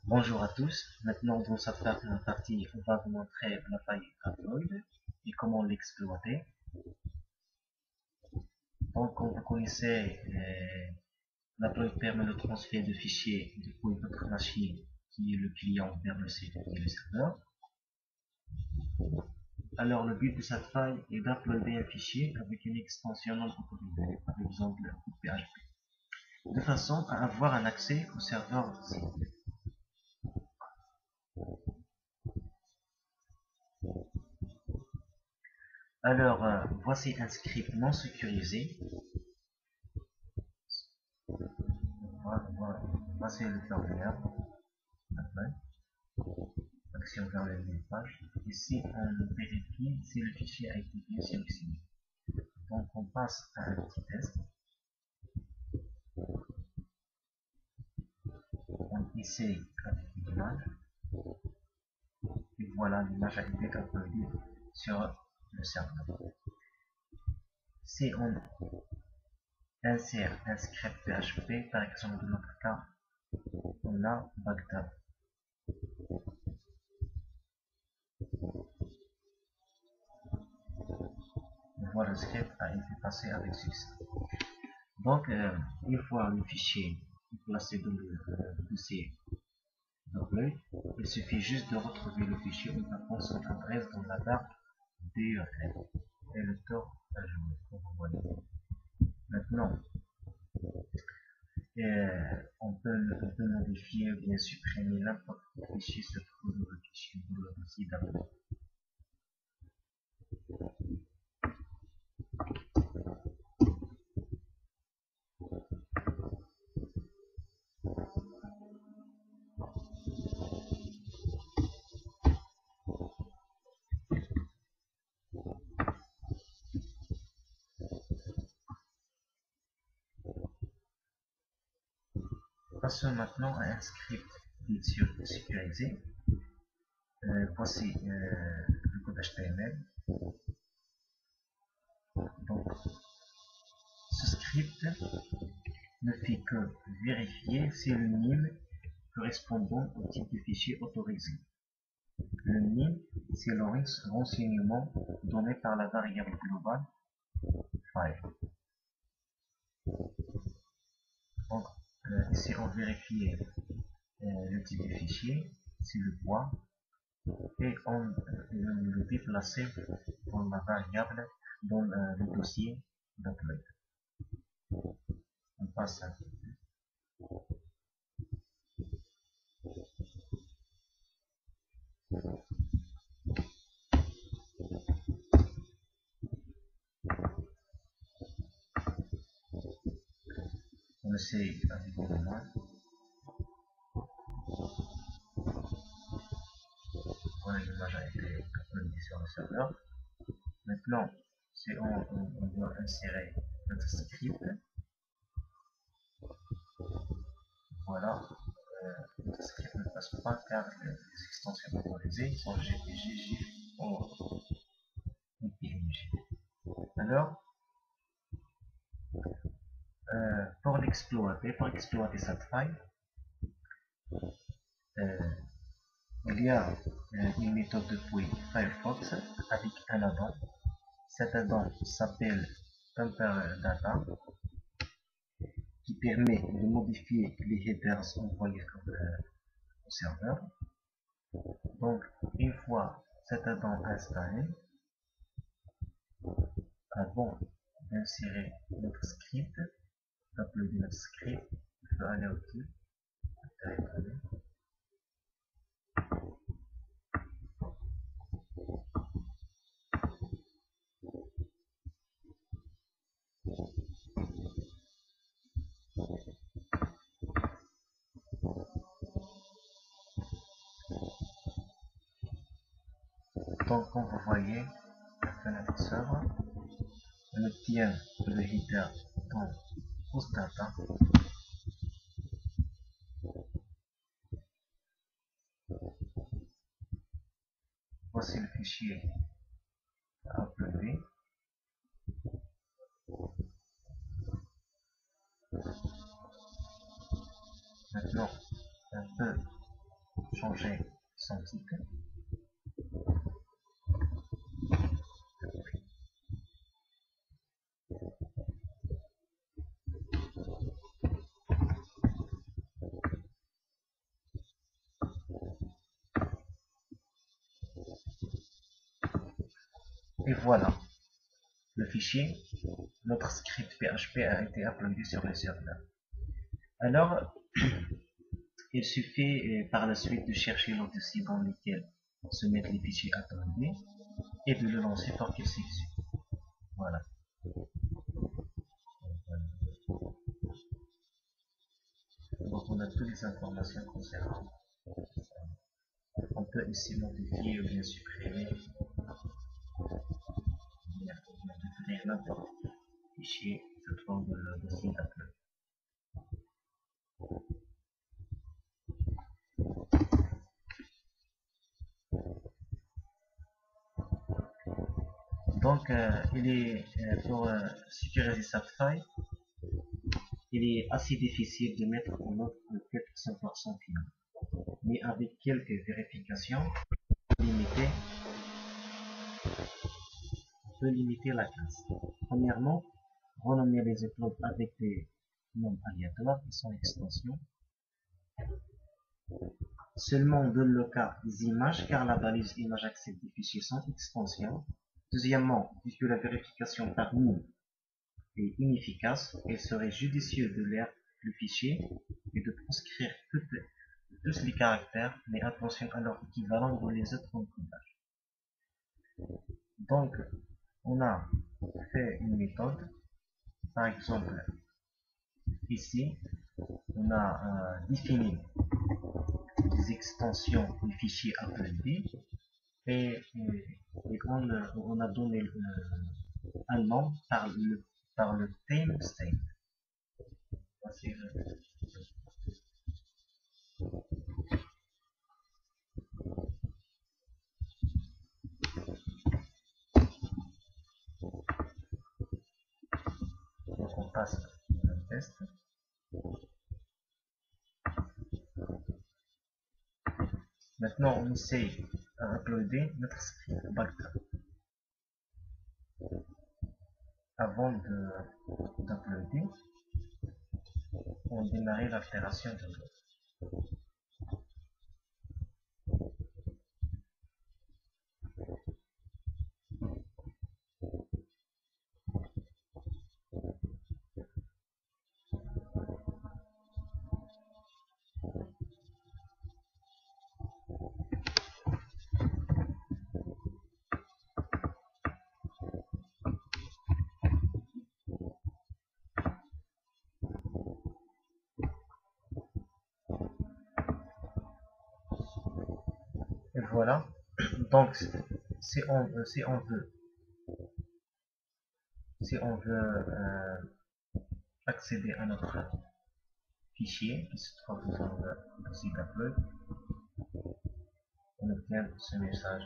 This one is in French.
Bonjour à tous. Maintenant, dans cette partie, on va vous montrer la faille Android et comment l'exploiter. Donc, comme vous connaissez, l'Android permet le transfert de fichiers depuis votre machine, qui est le client, vers le site, qui est le serveur. Alors, le but de cette faille est d'uploader un fichier avec une extension non autorisée, par exemple PHP, de façon à avoir un accès au serveur site. Alors, voici un script non sécurisé. Voilà. Voici le serveur. Action vers la page. Ici, on vérifie si le fichier a été bien sélectionné. Donc, on passe à un petit test. On essaie avec l'image. Et voilà, l'image a été uploadée sur le serveur. Si on insère un script PHP, par exemple dans notre cas, on a Bagdad. Voilà, le script a été passé avec succès. Donc, une fois le fichier placé dans le dossier d'Android, il suffit juste de retrouver le fichier en tapant son adresse dans la barre d'URL et le tort à jouer, comme vous voyez. Maintenant, on peut modifier ou bien supprimer n'importe quel fichier se trouve dans le fichier dans le dossier d'Android. Passons maintenant à un script sécurisé. Voici le code HTML. Donc, ce script ne fait que vérifier si le NIM correspondant au type de fichier autorisé. Le NIM, c'est le renseignement donné par la variable globale file. Donc, ici on vérifie le type de fichier, c'est le poids, et on le déplace dans la variable, dans le dossier d'upload. On passe à on essaie avec le main. Voilà, l'image a été uploadée sur le serveur. Maintenant, si on doit insérer notre script, voilà, notre script ne passe pas car les extensions autorisées sont GPG, GIF ou PNG. Alors, pour exploiter cette faille, il y a une méthode depuis Firefox avec un add-on. Cet add-on s'appelle TemperData, qui permet de modifier les headers envoyés au serveur. Donc, une fois cet add-on installé, avant d'insérer notre script, d'uploader notre script, il faut aller au type, donc comme vous voyez, la fenêtre s'ouvre, on obtient le header dans PostData. Voici le fichier à uploader. Maintenant, on peut changer son titre. Et voilà, le fichier, notre script PHP a été uploadé sur le serveur. Alors, il suffit par la suite de chercher le dossier dans lequel se mettent les fichiers uploadés et de le lancer pour qu'il s'exécute. Voilà. Donc on a toutes les informations concernant. On peut ici modifier ou bien supprimer, définir n'importe quel fichier se trouve dans le dossier upload. Donc, il est pour sécuriser cette faille, il est assez difficile de mettre en œuvre le code 100% fiable. Mais avec quelques vérifications, on peut limiter la classe. Premièrement, renommer les uploads avec des noms aléatoires et sans extension. Seulement dans le cas des images, car la balise image accepte des fichiers sans extension. Deuxièmement, puisque la vérification par nous est inefficace, il serait judicieux de lire le fichier et de transcrire tous les caractères, mais attention à leur équivalent dans les autres encodages. Donc, on a fait une méthode. Par exemple, ici, on a défini des extensions du fichier uploadé et on a donné un nom par le theme state. Voici donc on passe un test. Maintenant on essaye d'uploader notre script background. Avant d'uploader, on démarre l'altération de l'autre. Et voilà. Donc si on veut accéder à notre fichier qui se trouve dans le dossier d'upload, on obtient ce message.